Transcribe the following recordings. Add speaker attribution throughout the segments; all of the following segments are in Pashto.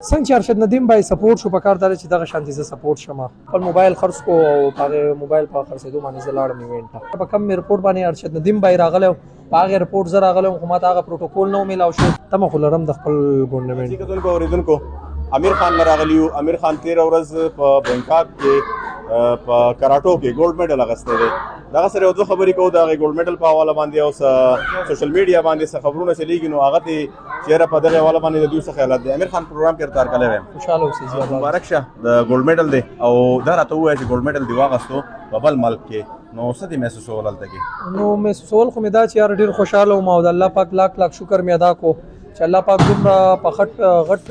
Speaker 1: څنګه چې ارشد ندیم بای سپورټ شو په کار دار چې دغه شانتي زه سپورټ شمه خپل موبایل خرڅ کو او په موبایل په خرڅېدو باندې زه لاړم ایونټ ته په کم رپورټ باندې ارشد ندیم بای راغلی په هغه رپورټ زه راغلم خو ماته هغه پروتوکول نه میلاو شو تمه خو لرم د خپل ګورنمنټ
Speaker 2: کتونکو اوریدونکو امیر خان راغلی و امیر خان 13 ورځ په بینکاک کې په کراټو کې ګولډ میډل اخیستی دی دغه سره یو څه خبرې کوو د هغې ګولډ میډل په حواله باندې او سوشل میډیا باندې څه خبرونه چلیږي نو هغه ته چېرې په دغې حواله باندې د دوی څه خیالات دی امیر خان پروګرام کې ارتار کلی ویم
Speaker 1: خوشحاله اوسئ زیات
Speaker 2: مبارک شه د ګولډ میډل دی او دا راته ووایه چې ګولډ میډل دې واغېستو په بل ملک کې نو څه دې محسوسول هلته کې
Speaker 1: نو محسوسول خو مې دا چې یار ډېر خوشحاله وم او د الله پاک لاک لاک شکر مې ادا کو چې الله پاک دومره په غټ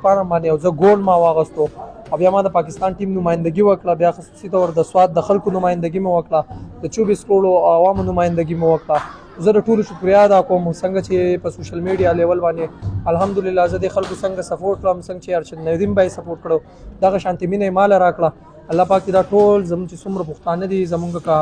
Speaker 1: پاڼه باندې او زه ګولډ ما واغېستو او بیا ما د پاکستان ټیم نمایندګي وکړه بیا خصوصي طور د سوات د خلکو نمایندګي مې وکړه د 24 کروڑو عوامو نمایندګي مې وکړه زه د ټولو شکریا ادا کوم څنګه چې په سوشل میډیا لیول باندې الحمدلله زه د خلکو څنګه سپورټ کړم څنګه چې ارشد ندیم بای سپورټ کړو دغه شانتي مینه مال راکړه الله پاک دا ټول زموږ چې څومره پښتانه دي زموږ کا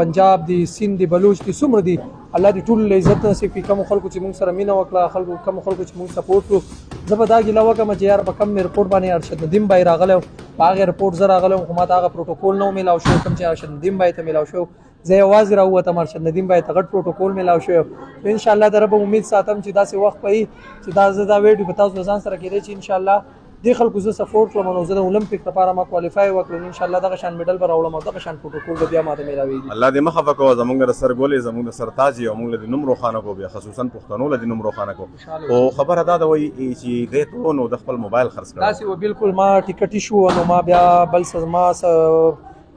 Speaker 1: پنجاب دي سند دي بلوچ دي څومره دي الله دې ټول عزت نصیب کړي کوم خلکو چې موږ سره مینه وکړه خلکو کوم خلکو چې موږ سپورټ کړو زه به دا ګیله وکړم چې یار په کم مې رپورټ باندې ارشد ندیم بای راغلی په هغې رپورټ زه راغلی خو ماته هغه پروتوکول نه میلاو شو کوم چې ارشد ندیم بای ته میلاو شو زه یوازې راووتم ارشد ندیم بای ته غټ پروتوکول میلاو شوی نو انشاءالله د رب امید ساتم چې داسې وخت به وي چې دا زه دا ویډیو به تاسو ځان سره کېدی چې انشاءالله دې خلکو زه سپورټ کړم نو زه د اولمپیک لپاره ما کوالیفای وکړم انشاءالله دغه شان میډل به راوړم او دغه شان پروتوکول به بیا ماته میلاویږي
Speaker 2: الله دې مخه وکړو زموږ د سر ګولې زموږ د سر تاج او موږ د نوم روښانه کو بیا خصوصا پښتنو له نوم روښانه کو او خبره دا ده وایي چې دې ته نو د خپل موبایل خرڅ کړو
Speaker 1: داسې و بالکل ما ټیکټ شو نو ما بیا بل څه ما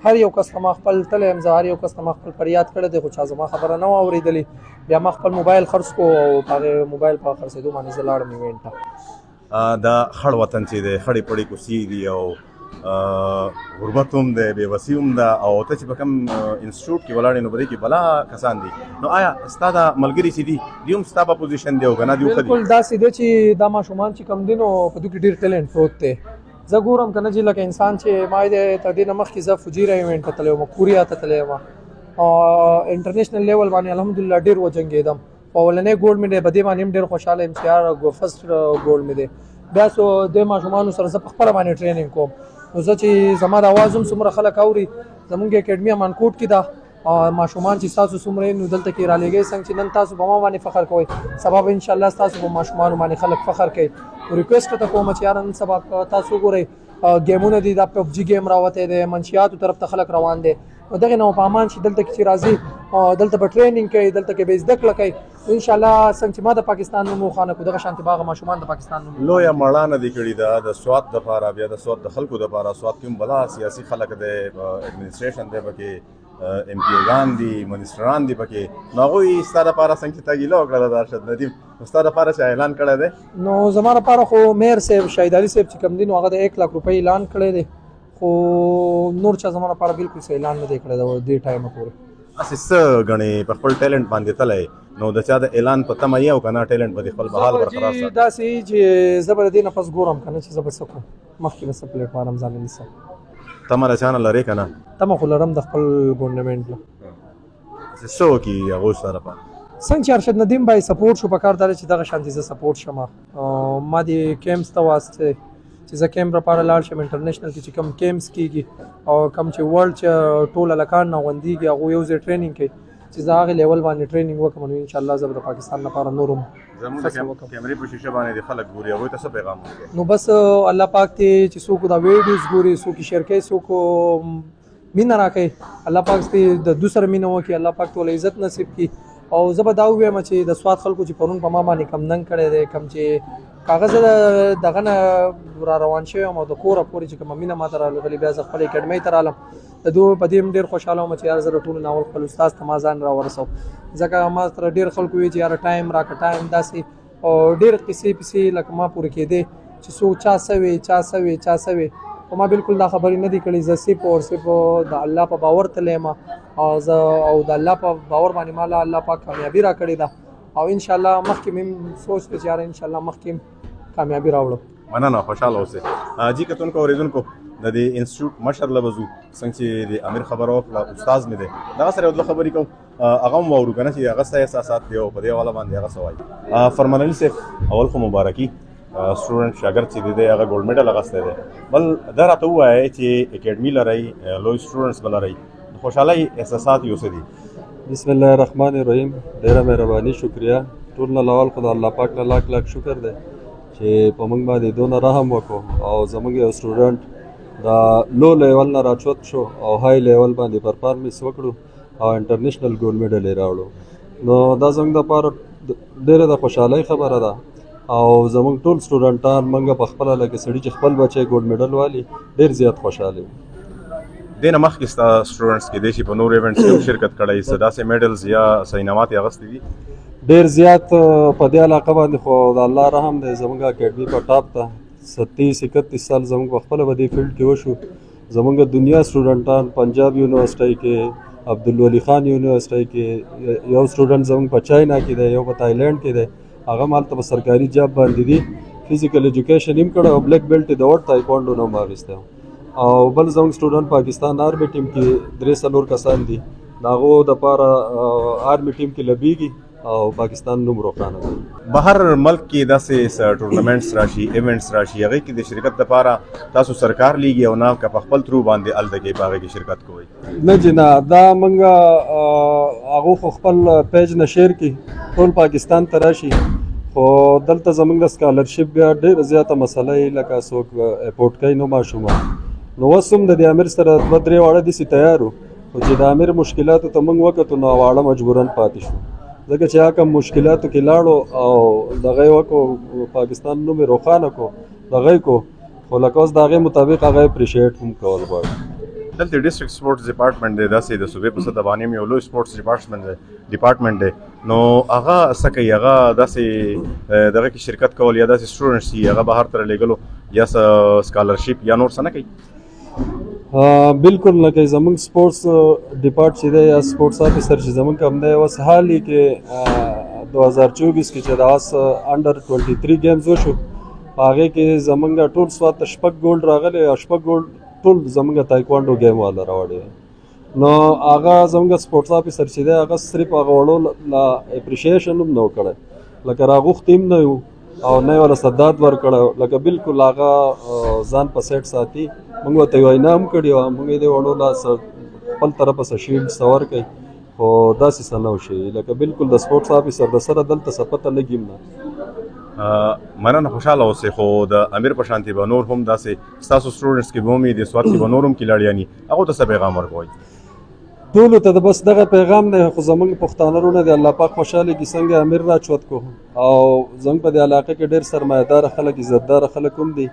Speaker 1: هر یو کس ما خپل تلم زه هر یو کس ما خپل فریاد کړی دی خو چا زما خبره نه واورېدلې بیا ما خپل موبایل خرڅ کو او په هغې موبایل په خرڅېدو باندې زه لاړم ایونټ ته
Speaker 2: د خړ وطن چې دی خړې پړې کوڅې دي او غربت هم دی بېوسي هم ده او ته چې په کوم انسټیټیوټ کې ولاړې نو په دې کې بلا کسان دي نو آیا ستا دا ملګري چې دي دوی هم ستا په پوزیشن دی او که نه دوی ښه دي
Speaker 1: بالکل داسې دی چې دا ماشومان چې کم دي نو په دوی کې ډېر ټیلنټ پروت دی زه ګورم که نه چې لکه انسان چې ما یې تر دې نه مخکې زه فجیره ایونټ ته تللی وم کوریا ته تللی وم انټرنیشنل لیول باندې الحمدلله ډېر وجنګېدم په اولنی ګولډ مې دی په دې باندې هم ډېر خوشحاله یم چې یار فرسټ ګولډ مې دی بیا څو د ماشومانو سره زه په خپله باندې ټریننګ کوم نو زه چې زما د اواز هم څومره خلک اوري زمونږ اکیډمي امانکوټ کې ده ماشومان چې ستاسو څومره نو دلته کې رالېږئ څنګه چې نن تاسو په ما باندې فخر کوئ سبا به انشاءالله ستاسو په ماشومانو باندې خلک فخر کوي ریکویسټ ته کوم چې یار نن سبا تاسو ګورئ ګیمونه دي دا پبجي ګیم راوتی دی منشیاتو طرف ته خلک روان دی نو دغې نه په امان چې دلته کې چې راځي دلته به ټریننګ کوي دلته کې به زده کړه کوي انشاءالله څنګه چې ما د پاکستان نوم روښانه کړو دغه شانتې به هغه ماشومان د پاکستان نوم
Speaker 2: لویه مړانه دې کړې ده د سوات دپاره بیا د سوات د خلکو دپاره سوات کې هم بلا سیاسي خلک دی ایډمنسټریشن دی پکې ایم پی اوګان دي منسټران دي پکې نو هغوی ستا دپاره څنګه چې تا ګیله وکړله د ارشد ندیم نو ستا دپاره چې اعلان کړی دی
Speaker 1: نو زما دپاره خو میر صاحب شهید علي صاحب چې کوم دي نو هغه د 1 لک روپۍ اعلان کړی دی خو نور چا زما لپاره بالکل څه اعلان نه دی کړی د دې ټایمه پورې
Speaker 2: هسې څه ګڼې په خپل ټیلنټ باندې تلی نو د چا د اعلان په تمه یې او که نه ټیلنټ به دې خپل بحال برقرار ساتي
Speaker 1: داسې چې زه به د دې نه پس ګورم که نه چې زه به څه کوم مخکې به څه پلیټفارم ځان نیسم
Speaker 2: تمه له چا نه لرې که نه
Speaker 1: تمه خو لرم د خپل ګورنمنټ نه
Speaker 2: څه وکړي هغوی ستا لپاره
Speaker 1: څنګه چې ارشد ندیم بای سپورټ شو په کار دار چې دغه شانتي زه سپورټ شمه ما دې کیمپس ته واسطه چې زه کیمپ لپاره لاړ شم انټرنیشنل کې چې کوم کیمپس کېږي او کوم چې ورلډ چې ټول هلکان راغونډېږي هغوی یو ځای ټریننګ کوي چې زه هغې لیول باندې ټریننګ وکړم نو انشاءالله زه به د پاکستان لپاره نور هم
Speaker 2: زموږ د کیمرې په شیشه باندې د خلک ګوري هغوی ته څه پیغام ورکوي
Speaker 1: نو بس الله پاک ته چې څوک دا ویډیوز ګوري څوک یې شیر کوي څوک مینه راکوي الله پاک ته د دوی سره مینه وکړي الله پاک ټول عزت نصیب کړي او زه به دا ووایم چې د سوات خلکو چې پرون په ما باندې کم ننګ کړی دی کم چې کاغذ دغه نه را روان شوی یم او د کوره پورې چې کومه مینه ماته راغلې بیا زه خپل اکیډمۍ ته رالم د دوی په دې هم ډېر خوشحاله وم چې یار زه د ټولو ناول خپل استاذ ته ما ځان راورسوم ځکه ما سره ډېر خلکو وي چې یاره ټایم راکړه ټایم داسې او ډېر قصې پسې لکه ما پورې کېدې چې څوک چا څه وي چا څه وي خو ما بالکل دا خبرې نه دي کړې زه صرف د الله په باور تللی یم او د الله په باور باندې ما له الله پاک کامیابي را کړې ده او انشاءالله مخکې مې سوچ دی چې یاره انشاءالله مخکې کامیابي راوړم
Speaker 2: مننه خوشحاله اوسئ جی کتونکو اورېدونکو د دې انسټیټیوټ مشر له به ځو څنګه چې د امیر خبره وکړه استاذ مې دی دغه سره یو دوه خبرې کوم هغه هم واورو که نه چې هغه ستا احساسات دی او په دې حواله باندې هغه څه وایي فرمان علي صاحب اول خو مبارکي سټوډنټ شاګرد چې دی هغه ګولډ میډل اخیستی دی. بل دا راته ووایئ چې اکیډمي لرئ، لوی سټوډنټس به لرئ، د خوشحالۍ احساسات یو څه دي؟
Speaker 3: بسم الله الرحمن الرحیم. ډیره مهرباني، شکریه. ټول نه اول خو د الله پاک نه لاک لاک شکر دی چې په موږ باندې دونه رحم وکړو او زموږ یو سټوډنټ د لو لیول نه راچوت شو او های لیول باندې پرفارمنس وکړو او انټرنیشنل ګولډ میډل یې راوړو. نو دا زموږ دپاره ډیره د خوشحالۍ خبره ده او زموږ ټول سټوډنټان موږ په خپله لکه سړي چې خپل بچی ګولډ میډل والي ډېر زیات خوشحاله یو.
Speaker 2: دې نه مخکې ستا سټوډنټس کېدای شي په نورو ایونټس کې هم شرکت کړی، څه داسې میډلز یا څه انعامات یې اخیستي دي؟
Speaker 3: ډېر زیات په دې علاقه باندې خو د الله رحم دی، زموږ اکیډمي په ټاپ ته 37-31 سال زموږ په خپله په دې فیلډ کې وشو. زموږ دنیا سټوډنټان پنجاب یونیورسټۍ کې، عبدالولي خان یونیورسټۍ کې، یو سټوډنټ زموږ په چاینا کې دی، یو په تایلینډ کې دی، هغه هم هلته په سرکاري جاب باندې دي. فزیکل ایجوکیشن هم کړی او بلیک بیلټ یې د وډ تایکوانډو نه هم اخیستی او بل زموږ سټوډنټ پاکستان آرمي ټیم کې 3-4 کسان دي، د هغو دپاره آرمي ټیم کې لبیږي او پاکستان نوم روښانه کوي.
Speaker 2: بهر ملک کې داسې ټورنمنټس راشي، ایونټس راشي، هغې کې د شرکت لپاره تاسو سرکار لیږي او نه که په خپل ترو باندې هلته کې په هغې کې شرکت کوئ؟
Speaker 3: نه جی نه، دا موږ هغو خو خپل پیج نه شیر کړي ټول پاکستان ته راشي، خو دلته زموږ د سکالرشپ بیا ډېره زیاته مسله یې لکه څوک اپورټ کوي نو ماشومان. نو اوس هم د دې امیر سره 2-3 واړه داسې تیار وو، خو چې د امیر مشکلاتو ته موږ وکتو نو واړه مجبوراً پاتې شو، ځکه چې هغه کم مشکلاتو کې لاړو او دغه یې وکړو، پاکستان نوم یې روښانه کړو، دغه یې کړو، خو لکه اوس د هغې مطابق هغه اپریشیټ هم کول غواړي.
Speaker 2: دلته ډسټرکټ سپورټس ډپارټمنټ دی، داسې د صوبې په سطح باندې هم یو لوی سپورټس ډپارټمنټ دی، نو هغه څه کوي؟ هغه داسې دغه کې شرکت کول یا داسې سټوډنټس چې هغه بهر ته لېږلو یا سکالرشپ یا نور څه نه کوي؟
Speaker 3: بالکل نه کوي. زموږ سپورټس ډپارټ چې دی یا سپورټس افیسر چې زموږ کوم دی، اوس حال یې کې 2024 کې چې د اوس انډر 23 گیمز وشو، په هغې کې زموږ ټول سوات ته 6 ګولډ راغلی او 6 ګولډ ټول زموږ تایکوانډو گیم والا راوړی. نو هغه زموږ سپورټس افیسر چې دی هغه صرف هغه وړو لا اپریشیشن هم نه و کړی، لکه راغوښتي هم نه یو او نه یې وله صداد ورکړی، لکه بالکل هغه ځان په سیټ ساتي. موږ ورته یو وینا هم کړې وه، موږ یې دې وړو لا خپل طرفه څه شیلډ څه ورکوي، خو داسې څه نه وشي، لکه بالکل د سپورټس افیسر د سره دلته څه پته لګي هم نه.
Speaker 2: مننه، خوشحاله اوسئ. خو د امیر په شانتې به نور هم داسې ستاسو سټوډنټس کې به هم د سوات کې به نور هم کلاړیاني، هغو ته څه پیغام ورکوئ؟
Speaker 3: ټولو ته د بس دغه پیغام دی، خو زموږ پښتانه رونه دی الله پاک خوشحاله کړي، څنګه امیر راچوت کو او زموږ په دې علاقه کې ډېر سرمایه‌داره خلک، عزتداره خلک هم دي،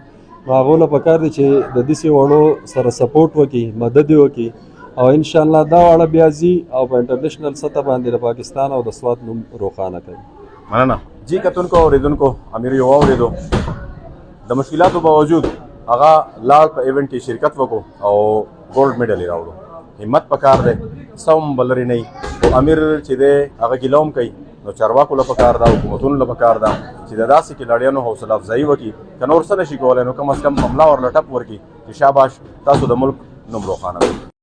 Speaker 3: نو هغو له پکار دی چې د داسې وړو سره سپورټ وکړي، مدد یې وکړي او انشاءالله دا واړه بیا ځي او په انټرنیشنل سطح باندې د پاکستان او د سوات نوم روښانه کوي.
Speaker 2: مننه. جی کتونکو اوریدونکو، امیر یو واورېدو، د مشکلاتو باوجود هغه لاړ په ایونټ کې شرکت وکړو او ګولډ میډل یې راوړو. همت پکار دی، څه هم بل لرې نه وي، خو امیر چې دی هغه ګیله هم کوي، نو چارواکو له پکار ده، حکومتونو له پکار ده چې د داسې کلاړیانو حوصله افزایي وکړي، که نور څه نه شي کولی نو کم از کم حمله ورله ټپ ورکړي چې شاباش تاسو د ملک نوم روښانه کړئ.